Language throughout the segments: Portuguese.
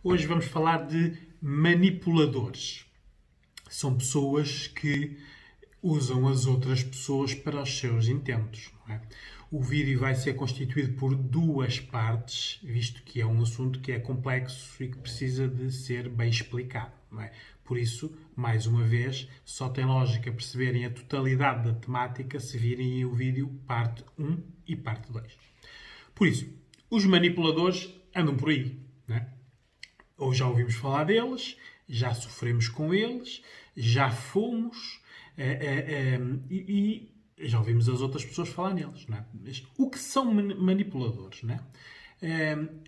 Hoje vamos falar de manipuladores. São pessoas que usam as outras pessoas para os seus intentos. Não é? O vídeo vai ser constituído por duas partes, visto que é um assunto que é complexo e que precisa de ser bem explicado. Não é? Por isso, mais uma vez, só tem lógica perceberem a totalidade da temática se virem o vídeo parte 1 e parte 2. Por isso, os manipuladores andam por aí. Não é? Ou já ouvimos falar deles, já sofremos com eles, já fomos e já ouvimos as outras pessoas falar neles. Não é? Mas o que são manipuladores? Não é?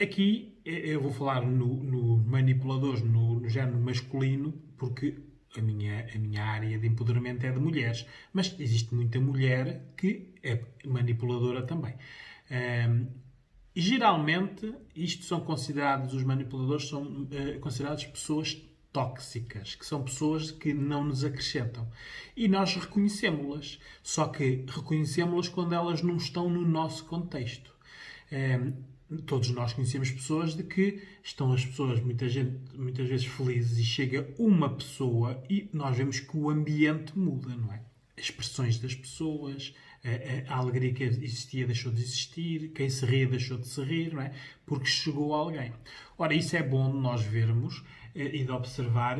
Aqui eu vou falar no manipuladores no género masculino, porque a minha área de empoderamento é de mulheres, mas existe muita mulher que é manipuladora também. E geralmente, os manipuladores são considerados pessoas tóxicas, que são pessoas que não nos acrescentam. E nós reconhecemos-las, só que reconhecemos-las quando elas não estão no nosso contexto. Todos nós conhecemos pessoas de que estão as pessoas muitas vezes felizes e chega uma pessoa e nós vemos que o ambiente muda, não é? As expressões das pessoas, a alegria que existia deixou de existir, quem se ria deixou de se rir, não é? Porque chegou alguém. Ora, isso é bom de nós vermos e de observar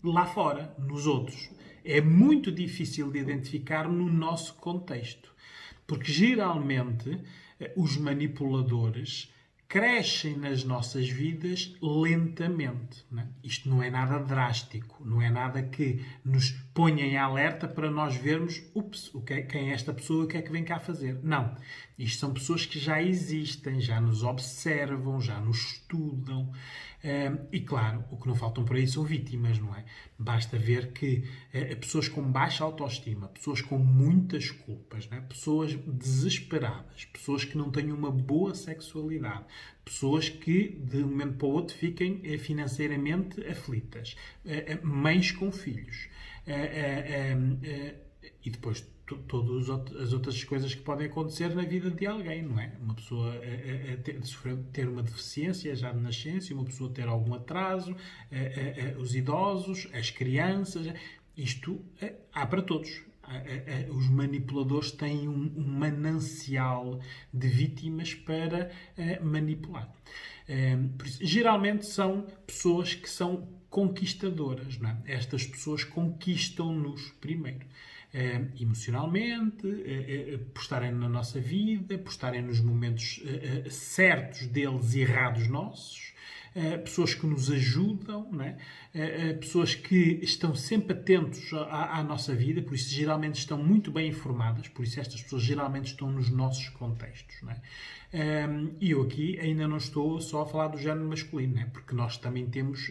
lá fora, nos outros. É muito difícil de identificar no nosso contexto. Porque geralmente os manipuladores crescem nas nossas vidas lentamente. Não é? Isto não é nada drástico, não é nada que nos ponha em alerta para nós vermos quem é esta pessoa e o que é que vem cá fazer. Não. Isto são pessoas que já existem, já nos observam, já nos estudam. E claro, o que não faltam por aí são vítimas, não é? Basta ver que pessoas com baixa autoestima, pessoas com muitas culpas, não é? Pessoas desesperadas, pessoas que não têm uma boa sexualidade, pessoas que de um momento para o outro fiquem financeiramente aflitas, mães com filhos, e depois todas as outras coisas que podem acontecer na vida de alguém, não é? Uma pessoa ter uma deficiência já de nascença, uma pessoa ter algum atraso, os idosos, as crianças, isto há para todos. Os manipuladores têm um manancial de vítimas para manipular. Por isso, geralmente são pessoas que são conquistadoras. Não é? Estas pessoas conquistam-nos primeiro. Emocionalmente, por estarem na nossa vida, por estarem nos momentos certos deles e errados nossos, pessoas que nos ajudam, não é? Pessoas que estão sempre atentos à nossa vida, por isso geralmente estão muito bem informadas, por isso estas pessoas geralmente estão nos nossos contextos. Não é? E eu aqui ainda não estou só a falar do género masculino, não é? Porque nós também temos,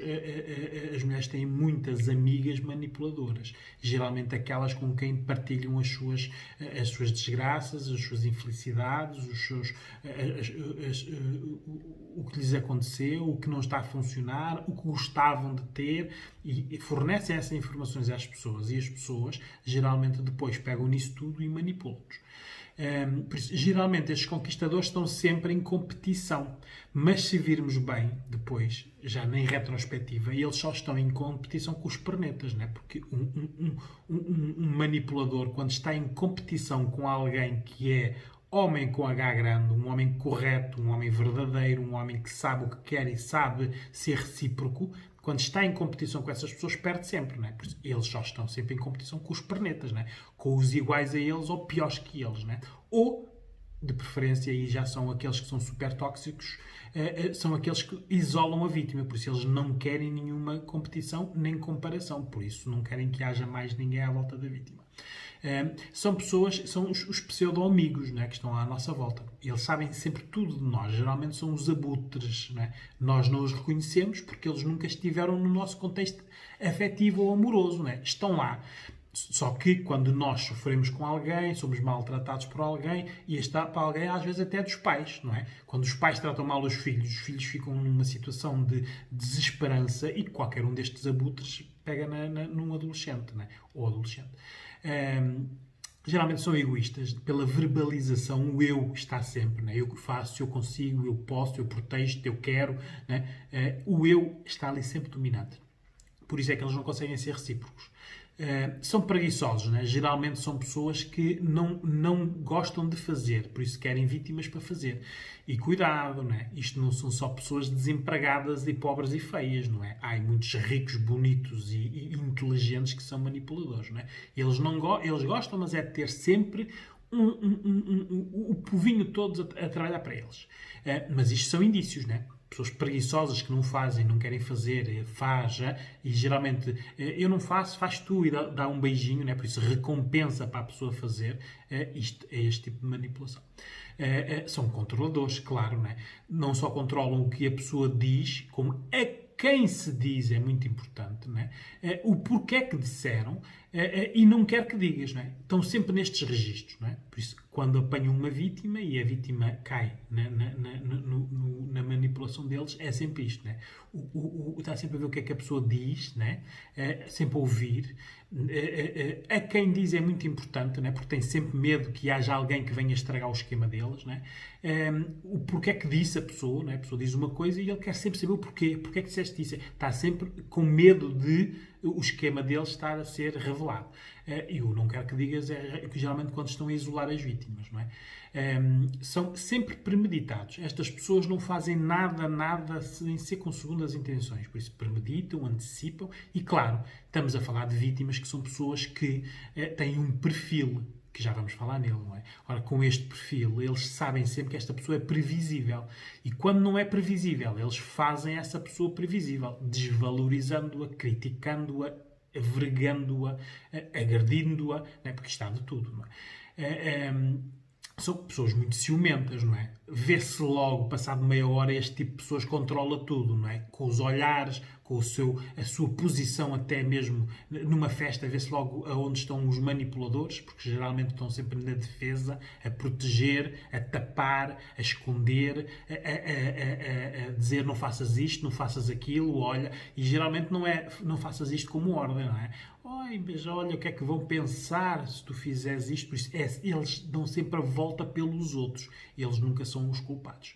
as mulheres têm muitas amigas manipuladoras, geralmente aquelas com quem partilham as suas desgraças, as suas infelicidades, o que lhes aconteceu, o que não está a funcionar, o que gostavam de ter, e fornecem essas informações às pessoas, e as pessoas geralmente depois pegam nisso tudo e manipulam-nos. Por isso, geralmente estes conquistadores estão sempre em competição, mas se virmos bem depois, já em retrospectiva, eles só estão em competição com os pernetas, não é? Porque um manipulador, quando está em competição com alguém que é homem com H grande, um homem correto, um homem verdadeiro, um homem que sabe o que quer e sabe ser recíproco, quando está em competição com essas pessoas, perde sempre, não é? Por isso, eles só estão sempre em competição com os pernetas, não é? Com os iguais a eles ou piores que eles, não é? Ou, de preferência, aí já são aqueles que são super tóxicos, são aqueles que isolam a vítima, por isso eles não querem nenhuma competição nem comparação, por isso não querem que haja mais ninguém à volta da vítima. São pessoas, são os pseudo-amigos, não é? Que estão à nossa volta. Eles sabem sempre tudo de nós. Geralmente são os abutres. Não é? Nós não os reconhecemos porque eles nunca estiveram no nosso contexto afetivo ou amoroso. Não é? Estão lá. Só que quando nós sofremos com alguém, somos maltratados por alguém, e está para alguém às vezes até dos pais, não é? Quando os pais tratam mal os filhos ficam numa situação de desesperança e qualquer um destes abutres pega num adolescente, não é? Ou adolescente. geralmente são egoístas. Pela verbalização, o eu está sempre, né? Eu faço, eu consigo, eu posso, eu protejo, eu quero, né? O eu está ali sempre dominante. Por isso é que eles não conseguem ser recíprocos. São preguiçosos, né? Geralmente são pessoas que não gostam de fazer, por isso querem vítimas para fazer. E cuidado, né? Isto não são só pessoas desempregadas e pobres e feias, não é? Há muitos ricos, bonitos e inteligentes que são manipuladores, não é? Eles gostam, mas é de ter sempre o povinho todos a trabalhar para eles. Mas isto são indícios, né? Pessoas preguiçosas que não fazem, não querem fazer, e geralmente eu não faço, faz tu e dá um beijinho, né? Por isso recompensa para a pessoa fazer. Isto é este tipo de manipulação. São controladores, claro, né? Não só controlam o que a pessoa diz, como quem se diz é muito importante, né? O porquê que disseram e não quer que digas, né? Estão sempre nestes registros, né? Por isso, quando apanham uma vítima e a vítima cai na manipulação deles, é sempre isto, né? Está sempre a ver o que é que a pessoa diz, né? Sempre a ouvir. A quem diz é muito importante, né? Porque tem sempre medo que haja alguém que venha estragar o esquema deles, né? O porquê que disse a pessoa, né? A pessoa diz uma coisa e ele quer sempre saber o porquê. Porquê que disseste isso? Está sempre com medo de o esquema deles estar a ser revelado. E o não quero que digas é geralmente quando estão a isolar as vítimas, não é? São sempre premeditados. Estas pessoas não fazem nada sem ser com segundas intenções. Por isso premeditam, antecipam e, claro, estamos a falar de vítimas que são pessoas que têm um perfil, que já vamos falar nele, não é? Ora, com este perfil, eles sabem sempre que esta pessoa é previsível. E quando não é previsível, eles fazem essa pessoa previsível, desvalorizando-a, criticando-a, vergando-a, agredindo-a, não é? Porque está de tudo, não é? São pessoas muito ciumentas, não é? Vê-se logo, passado meia hora, este tipo de pessoas controla tudo, não é? Com os olhares, com a sua posição até mesmo numa festa, vê-se logo aonde estão os manipuladores, porque geralmente estão sempre na defesa, a proteger, a tapar, a esconder, a dizer não faças isto, não faças aquilo, olha, e geralmente não faças isto como ordem, não é? Oi, mas olha o que é que vão pensar se tu fizeres isto. Por isso, eles dão sempre a volta pelos outros. Eles nunca são os culpados.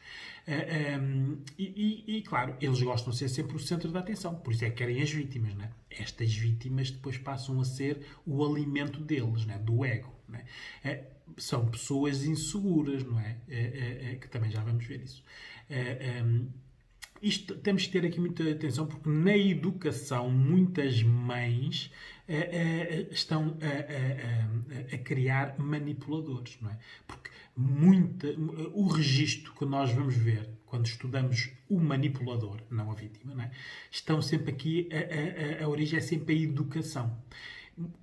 Claro, eles gostam de ser sempre o centro da atenção. Por isso é que querem as vítimas. Né? Estas vítimas depois passam a ser o alimento deles, né? Do ego. Né? São pessoas inseguras, não é? Que também já vamos ver isso. Isto temos que ter aqui muita atenção porque na educação muitas mães estão a criar manipuladores, não é? Porque o registro que nós vamos ver quando estudamos o manipulador, não a vítima, não é? Estão sempre aqui, a origem é sempre a educação.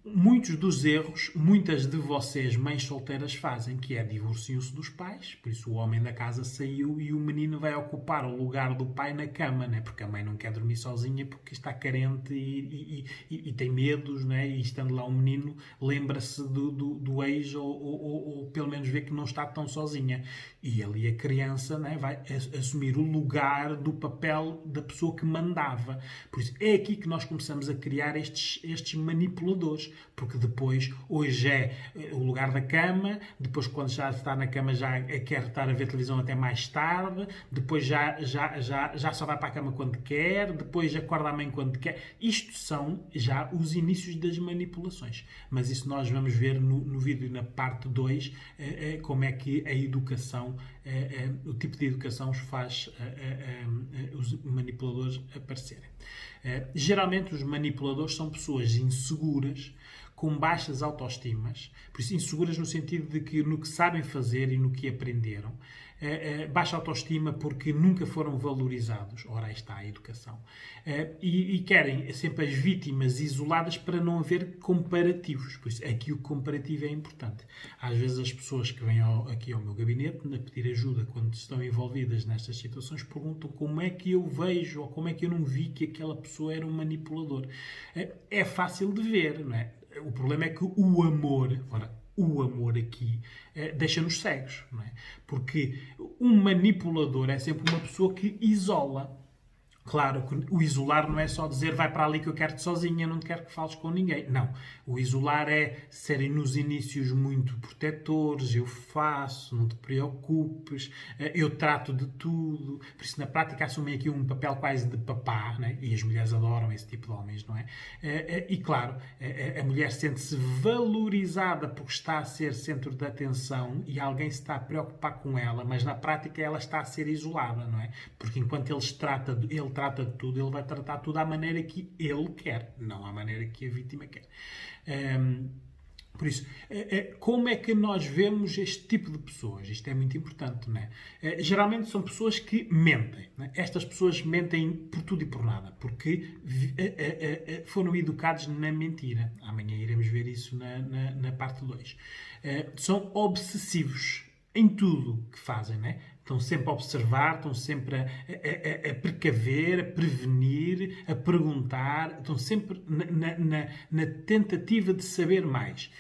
Muitos dos erros, muitas de vocês, mães solteiras, fazem, que é divorciam-se dos pais, por isso o homem da casa saiu e o menino vai ocupar o lugar do pai na cama, né? Porque a mãe não quer dormir sozinha porque está carente e tem medos, né? E estando lá o menino, lembra-se do ex ou pelo menos vê que não está tão sozinha. E ali a criança, né, vai assumir o lugar do papel da pessoa que mandava. Por isso é aqui que nós começamos a criar estes manipuladores, porque depois, hoje é o lugar da cama, depois quando já está na cama já quer estar a ver televisão até mais tarde, depois já só vai para a cama quando quer, depois acorda a mãe quando quer. Isto são já os inícios das manipulações. Mas isso nós vamos ver no vídeo, na parte 2, como é que a educação, o tipo de educação os faz os manipuladores aparecerem. Geralmente os manipuladores são pessoas inseguras, com baixas autoestimas, por isso inseguras no sentido de que no que sabem fazer e no que aprenderam, baixa autoestima porque nunca foram valorizados, ora aí está a educação, e querem sempre as vítimas isoladas para não haver comparativos, por isso aqui o comparativo é importante. Às vezes as pessoas que vêm aqui ao meu gabinete a pedir ajuda quando estão envolvidas nestas situações perguntam como é que eu vejo ou como é que eu não vi que aquela pessoa era um manipulador. É fácil de ver, não é? O problema é que o amor aqui deixa-nos cegos, não é? Porque um manipulador é sempre uma pessoa que isola. Claro que o isolar não é só dizer vai para ali que eu quero-te sozinha, não te quero que fales com ninguém. Não. O isolar é serem nos inícios muito protetores, eu faço, não te preocupes, eu trato de tudo. Por isso, na prática, assumem aqui um papel quase de papá, né? E as mulheres adoram esse tipo de homens, não é? E claro, a mulher sente-se valorizada porque está a ser centro de atenção e alguém se está a preocupar com ela, mas na prática ela está a ser isolada, não é? Porque enquanto ele trata de tudo, ele vai tratar tudo à maneira que ele quer, não à maneira que a vítima quer. Por isso, como é que nós vemos este tipo de pessoas? Isto é muito importante, não é? Geralmente são pessoas que mentem. Não é? Estas pessoas mentem por tudo e por nada, porque foram educados na mentira. Amanhã iremos ver isso na parte 2. São obsessivos em tudo que fazem, não é? Estão sempre a observar, estão sempre a precaver, a prevenir, a perguntar, estão sempre na tentativa de saber mais.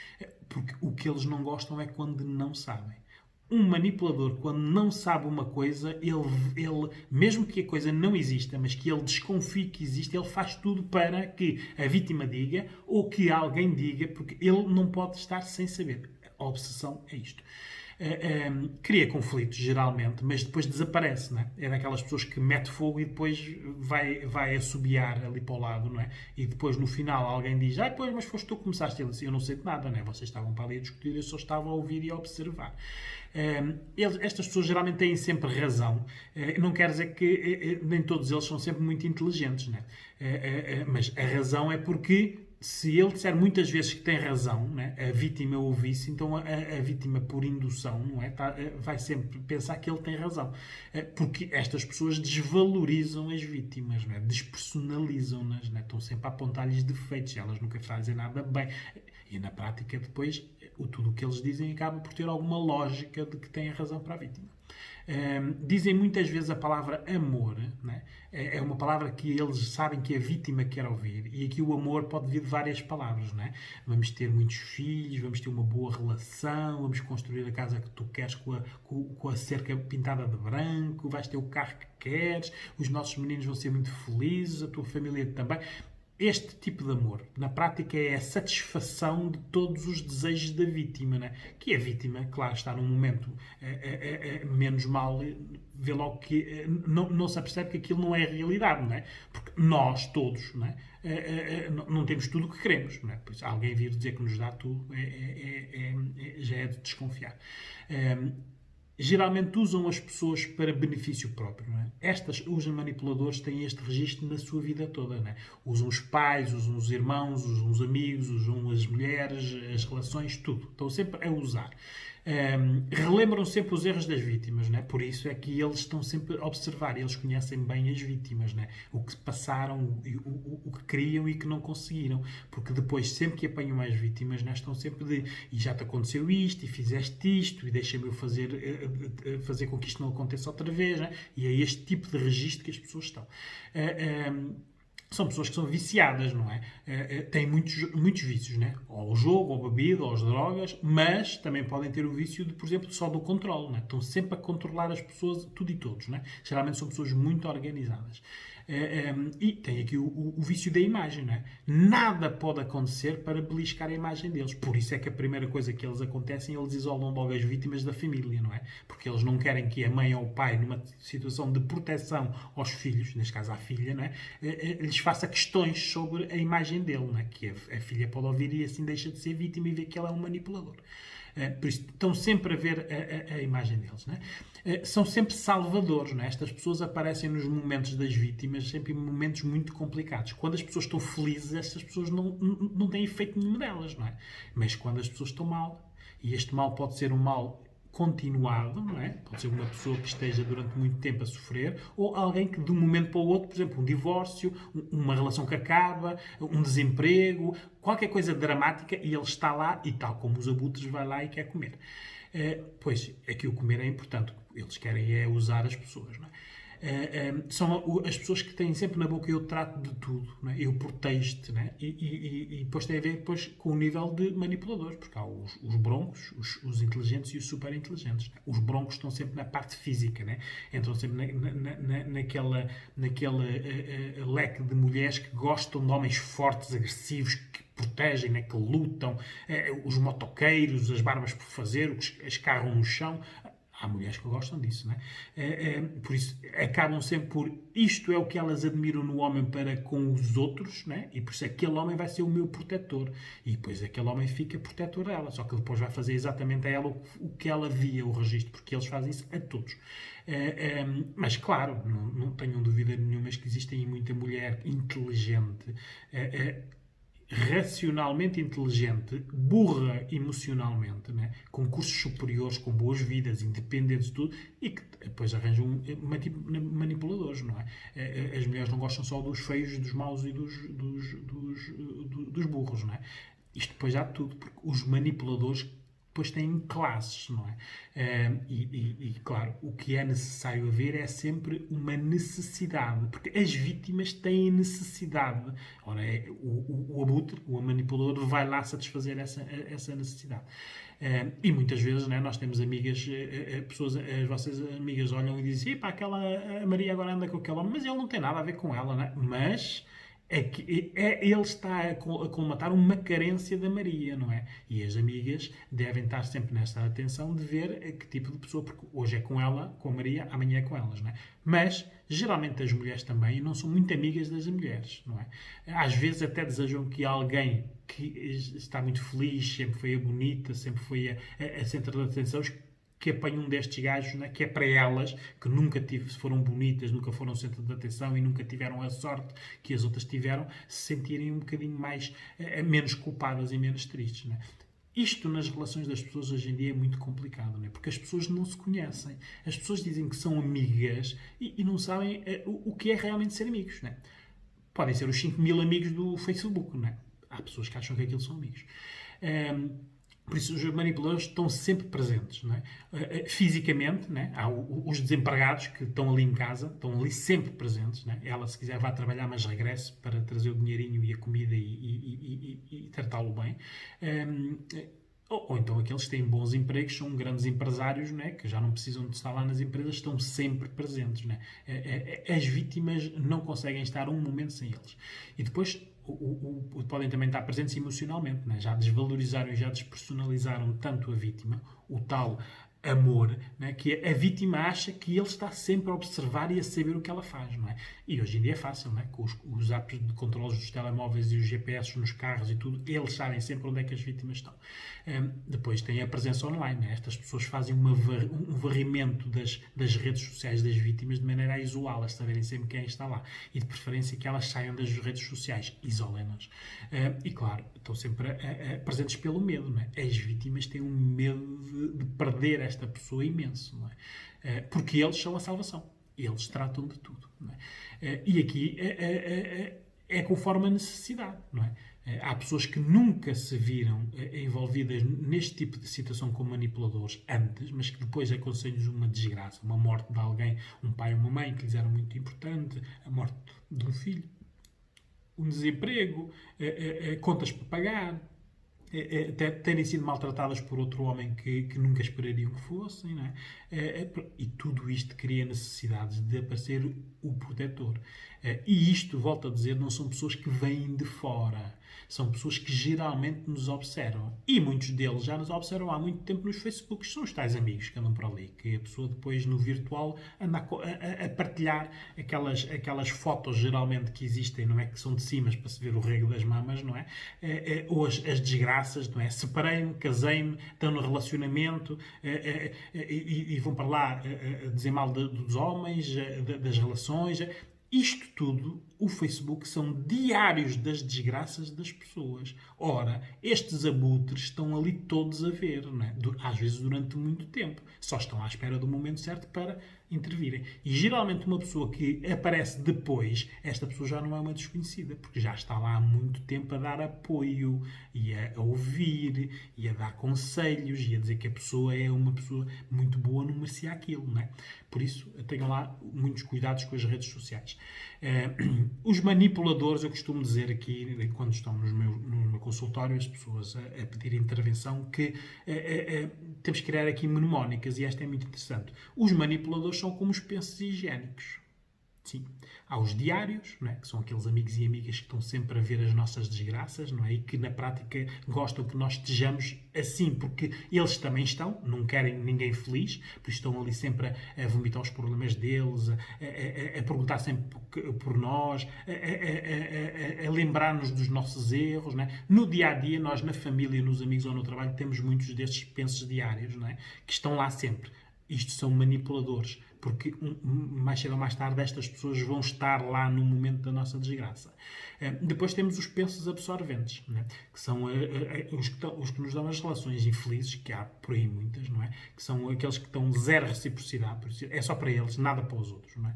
Porque o que eles não gostam é quando não sabem. Um manipulador, quando não sabe uma coisa, ele, mesmo que a coisa não exista, mas que ele desconfie que existe, ele faz tudo para que a vítima diga ou que alguém diga, porque ele não pode estar sem saber. A obsessão é isto. Cria conflitos, geralmente, mas depois desaparece, não é? É daquelas pessoas que mete fogo e depois vai assobiar ali para o lado, não é? E depois, no final, alguém diz, pois, mas foste tu que começaste. Ele diz, eu não sei de nada, não é? Vocês estavam para ali a discutir, eu só estava a ouvir e a observar. Estas pessoas geralmente têm sempre razão. Não quer dizer que nem todos eles são sempre muito inteligentes, não é? Mas a razão é porque se ele disser muitas vezes que tem razão, né, a vítima ouve isso, então a vítima, por indução, não é, vai sempre pensar que ele tem razão. Porque estas pessoas desvalorizam as vítimas, não é, despersonalizam-nas, né, estão sempre a apontar-lhes defeitos, elas nunca fazem nada bem. E na prática, depois, tudo o que eles dizem acaba por ter alguma lógica de que têm a razão para a vítima. Dizem muitas vezes a palavra amor, né? É uma palavra que eles sabem que a vítima quer ouvir, e aqui o amor pode vir de várias palavras, né? Vamos ter muitos filhos, vamos ter uma boa relação, vamos construir a casa que tu queres com a cerca pintada de branco, vais ter o carro que queres, os nossos meninos vão ser muito felizes, a tua família também. Este tipo de amor, na prática, é a satisfação de todos os desejos da vítima, né? Que a vítima, claro, está num momento menos mal, vê logo que não se apercebe que aquilo não é a realidade, não é? Porque nós todos, não é? Não temos tudo o que queremos, não é? Por isso, alguém vir dizer que nos dá tudo já é de desconfiar. Geralmente usam as pessoas para benefício próprio. Não é? Os manipuladores têm este registro na sua vida toda. Não é? Usam os pais, usam os irmãos, usam os amigos, usam as mulheres, as relações, tudo. Estão sempre a usar. Relembram sempre os erros das vítimas, não é? Por isso é que eles estão sempre a observar, eles conhecem bem as vítimas, não é? O que passaram, o que queriam e que não conseguiram, porque depois, sempre que apanham as vítimas, não é? Estão sempre e já te aconteceu isto, e fizeste isto, e deixa-me eu fazer com que isto não aconteça outra vez, não é? E é este tipo de registro que as pessoas estão. São pessoas que são viciadas, não é? Têm muitos vícios, né? Ou o jogo, ou a bebida, ou as drogas, mas também podem ter o vício, por exemplo, só do controle, né? Estão sempre a controlar as pessoas, tudo e todos, né? Geralmente são pessoas muito organizadas. E tem aqui o vício da imagem, não é? Nada pode acontecer para beliscar a imagem deles. Por isso é que a primeira coisa que eles acontecem, eles isolam logo as vítimas da família, não é? Porque eles não querem que a mãe ou o pai, numa situação de proteção aos filhos, neste caso à filha, não é? Lhes faça questões sobre a imagem dele, não é? Que a filha pode ouvir e assim deixa de ser vítima e ver que ele é um manipulador. Por isso, estão sempre a ver a imagem deles. Não é? São sempre salvadores. Não é? Estas pessoas aparecem nos momentos das vítimas, sempre em momentos muito complicados. Quando as pessoas estão felizes, estas pessoas não têm efeito nenhum delas. Não é? Mas quando as pessoas estão mal, e este mal pode ser um mal continuado, não é? Pode ser uma pessoa que esteja durante muito tempo a sofrer, ou alguém que de um momento para o outro, por exemplo, um divórcio, uma relação que acaba, um desemprego, qualquer coisa dramática, e ele está lá e, tal como os abutres, vai lá e quer comer. Pois, aqui o comer é importante. Eles querem usar as pessoas, não é? são as pessoas que têm sempre na boca eu trato de tudo, não é? Eu protejo-te, não é? E depois tem a ver depois, com o nível de manipuladores, porque há os broncos, os inteligentes e os super inteligentes. Os broncos estão sempre na parte física, né? Entram sempre naquele leque de mulheres que gostam de homens fortes, agressivos, que protegem, né? Que lutam, os motoqueiros, as barbas por fazer, os que escarram no chão. Há mulheres que gostam disso, não é? Por isso, acabam sempre por... Isto é o que elas admiram no homem para com os outros, não é? E por isso aquele homem vai ser o meu protetor. E depois aquele homem fica protetor dela. Só que depois vai fazer exatamente a ela o que ela via, o registro, porque eles fazem isso a todos. Mas, claro, não tenham dúvida nenhuma que existem muita mulher inteligente, racionalmente inteligente, burra emocionalmente, né? Com cursos superiores, com boas vidas, independentes de tudo, e que depois arranjam manipuladores, não é? As mulheres não gostam só dos feios, dos maus e dos burros, não é? Isto depois há de tudo, porque os manipuladores depois têm classes, não é? Claro, o que é necessário haver é sempre uma necessidade, porque as vítimas têm necessidade. Ora, o abutre, o manipulador, vai lá satisfazer essa necessidade. E muitas vezes, né, nós temos amigas, pessoas, as vossas amigas olham e dizem: "Pá, a Maria agora anda com aquele homem", mas ele não tem nada a ver com ela, né? Mas ele está a colmatar uma carência da Maria, não é? E as amigas devem estar sempre nesta atenção de ver que tipo de pessoa, porque hoje é com ela, com a Maria, amanhã é com elas, não é? Mas, geralmente as mulheres também não são muito amigas das mulheres, não é? Às vezes até desejam que alguém que está muito feliz, sempre foi a bonita, sempre foi a centro da atenção, que apanhe um destes gajos, né, que é para elas, que nunca foram bonitas, nunca foram centro de atenção e nunca tiveram a sorte que as outras tiveram, se sentirem um bocadinho mais, menos culpadas e menos tristes. Né? Isto nas relações das pessoas hoje em dia é muito complicado, né? Porque as pessoas não se conhecem. As pessoas dizem que são amigas e não sabem o que é realmente ser amigos. Né? Podem ser os 5.000 amigos do Facebook. Né? Há pessoas que acham que aquilo são amigos. Por isso, os manipuladores estão sempre presentes, não é? Fisicamente, não é? Há os desempregados que estão ali em casa, estão ali sempre presentes. Não é? Ela, se quiser, vai trabalhar, mas regresse para trazer o dinheirinho e a comida e tratá-lo bem. Ou então aqueles que têm bons empregos, são grandes empresários, não é? Que já não precisam de estar lá nas empresas, estão sempre presentes. Não é? As vítimas não conseguem estar um momento sem eles. E depois podem também estar presentes emocionalmente, né? Já desvalorizaram e já despersonalizaram tanto a vítima, o tal amor, né? Que a vítima acha que ele está sempre a observar e a saber o que ela faz, não é? E hoje em dia é fácil, não é? Com os apps de controle dos telemóveis e os GPS nos carros e tudo, eles sabem sempre onde é que as vítimas estão. Depois tem a presença online, né? Estas pessoas fazem um varrimento das redes sociais das vítimas de maneira a isolá-las, saberem sempre quem está lá. E de preferência que elas saiam das redes sociais, isolem-nas. E claro, estão sempre presentes pelo medo, não é? As vítimas têm um medo de perder esta pessoa imenso, não é? Porque eles são a salvação. Eles tratam de tudo, não é? E aqui é conforme a necessidade, não é? Há pessoas que nunca se viram envolvidas neste tipo de situação como manipuladores antes, mas que depois aconselham-lhes uma desgraça, uma morte de alguém, um pai ou uma mãe que lhes era muito importante, a morte de um filho, um desemprego, contas para pagar, terem sido maltratadas por outro homem que nunca esperariam que fossem, não é? E tudo isto cria necessidades de aparecer o protetor. E isto, volto a dizer, não são pessoas que vêm de fora. São pessoas que geralmente nos observam. E muitos deles já nos observam há muito tempo nos Facebooks. São os tais amigos que andam por ali. Que a pessoa depois, no virtual, anda a partilhar aquelas fotos, geralmente, que existem, não é? Que são de cima para se ver o rego das mamas, não é? Ou as desgraças, não é? Separei-me, casei-me, estão no relacionamento e vão para lá dizer mal dos homens, das relações. Isto tudo o Facebook são diários das desgraças das pessoas. Ora, estes abutres estão ali todos a ver, não é? Às vezes durante muito tempo. Só estão à espera do momento certo para intervirem. E geralmente uma pessoa que aparece depois, esta pessoa já não é uma desconhecida, porque já está lá há muito tempo a dar apoio, e a ouvir, e a dar conselhos, e a dizer que a pessoa é uma pessoa muito boa, não merecia aquilo, não é? Por isso, tenham lá muitos cuidados com as redes sociais. Os manipuladores, eu costumo dizer aqui, quando estão no meu consultório, as pessoas a pedir intervenção, que temos que criar aqui mnemónicas, e esta é muito interessante. Os manipuladores são como os pensos higiênicos. Sim. Há os diários, não é? Que são aqueles amigos e amigas que estão sempre a ver as nossas desgraças, não é? E que na prática gostam que nós estejamos assim, porque eles também estão, não querem ninguém feliz, por isso estão ali sempre a vomitar os problemas deles, a perguntar sempre por nós, a lembrar-nos dos nossos erros, não é? No dia a dia, nós na família, nos amigos ou no trabalho, temos muitos destes pensos diários, não é? Que estão lá sempre. Isto são manipuladores, porque mais cedo ou mais tarde estas pessoas vão estar lá no momento da nossa desgraça. Depois temos os pensos absorventes, não é? Que são os que nos dão as relações infelizes, que há por aí muitas, não é? Que são aqueles que dão zero reciprocidade, é só para eles, nada para os outros, não é?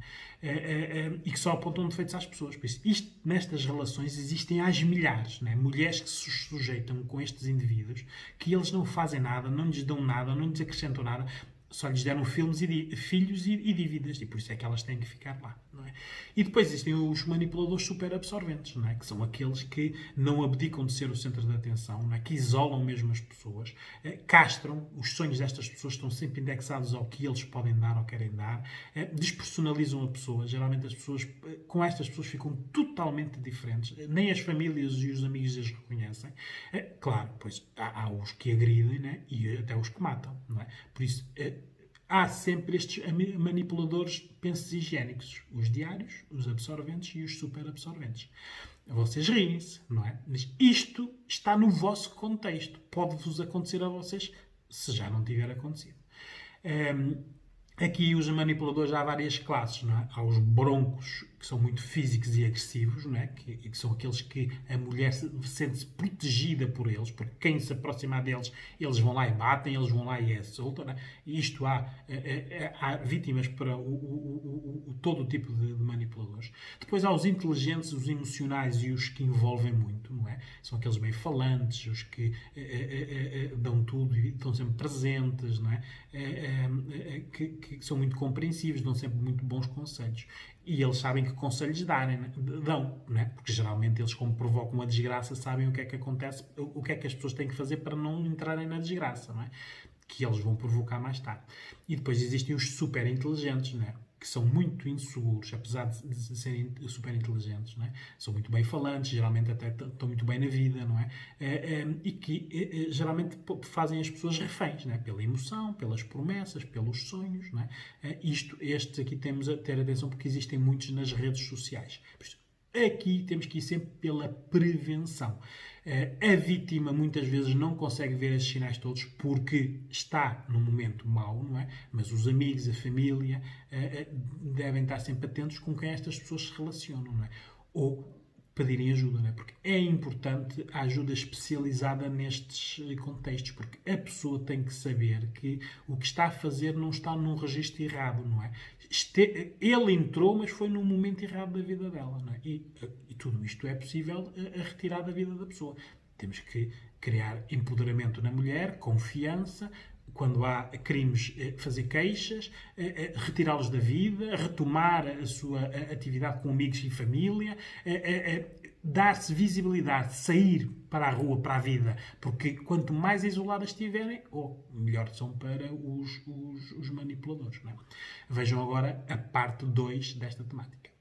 E que só apontam defeitos às pessoas. Por isso, nestas relações existem às milhares, não é? Mulheres que se sujeitam com estes indivíduos, que eles não fazem nada, não lhes dão nada, não lhes acrescentam nada, só lhes deram filhos e dívidas, e por isso é que elas têm que ficar lá, não é? E depois existem os manipuladores super absorventes, não é? Que são aqueles que não abdicam de ser o centro da atenção, não é? Que isolam mesmo as pessoas, castram, os sonhos destas pessoas estão sempre indexados ao que eles podem dar ou querem dar, despersonalizam a pessoa, geralmente as pessoas, com estas pessoas ficam totalmente diferentes, nem as famílias e os amigos as reconhecem. Claro, pois há os que agridem, né? E até os que matam, não é? Por isso, há sempre estes manipuladores pensos higiênicos. Os diários, os absorventes e os super absorventes. Vocês riem-se, não é? Mas isto está no vosso contexto. Pode-vos acontecer a vocês se já não tiver acontecido. Aqui os manipuladores há várias classes, não é? Há os broncos, que são muito físicos e agressivos, não é? Que são aqueles que a mulher sente-se protegida por eles, porque quem se aproximar deles, eles vão lá e batem, eles vão lá e é solta, não é? E isto há vítimas para todo o tipo de manipuladores. Depois há os inteligentes, os emocionais e os que envolvem muito, não é? São aqueles bem falantes, os que dão tudo e estão sempre presentes, não é? Que são muito compreensivos, dão sempre muito bons conselhos. E eles sabem que conselhos dão, não é? Porque geralmente eles, como provocam a desgraça, sabem o que é que acontece, o que é que as pessoas têm que fazer para não entrarem na desgraça, não é? Que eles vão provocar mais tarde. E depois existem os super inteligentes, não é? Que são muito inseguros, apesar de serem super inteligentes, não é? São muito bem falantes, geralmente até estão muito bem na vida, não é? E que geralmente fazem as pessoas reféns, não é? Pela emoção, pelas promessas, pelos sonhos, não é? Estes aqui temos a ter atenção porque existem muitos nas redes sociais. Aqui temos que ir sempre pela prevenção. A vítima muitas vezes não consegue ver esses sinais todos porque está num momento mau, não é? Mas os amigos, a família devem estar sempre atentos com quem estas pessoas se relacionam, não é? Ou pedirem ajuda, não é? Porque é importante a ajuda especializada nestes contextos, porque a pessoa tem que saber que o que está a fazer não está num registro errado, não é? Ele entrou, mas foi num momento errado da vida dela, não é? E tudo isto é possível a retirar da vida da pessoa. Temos que criar empoderamento na mulher, confiança, quando há crimes, fazer queixas, retirá-los da vida, retomar a sua atividade com amigos e família, dar-se visibilidade, sair para a rua, para a vida, porque quanto mais isoladas estiverem, melhor são para os manipuladores. Não é? Vejam agora a parte 2 desta temática.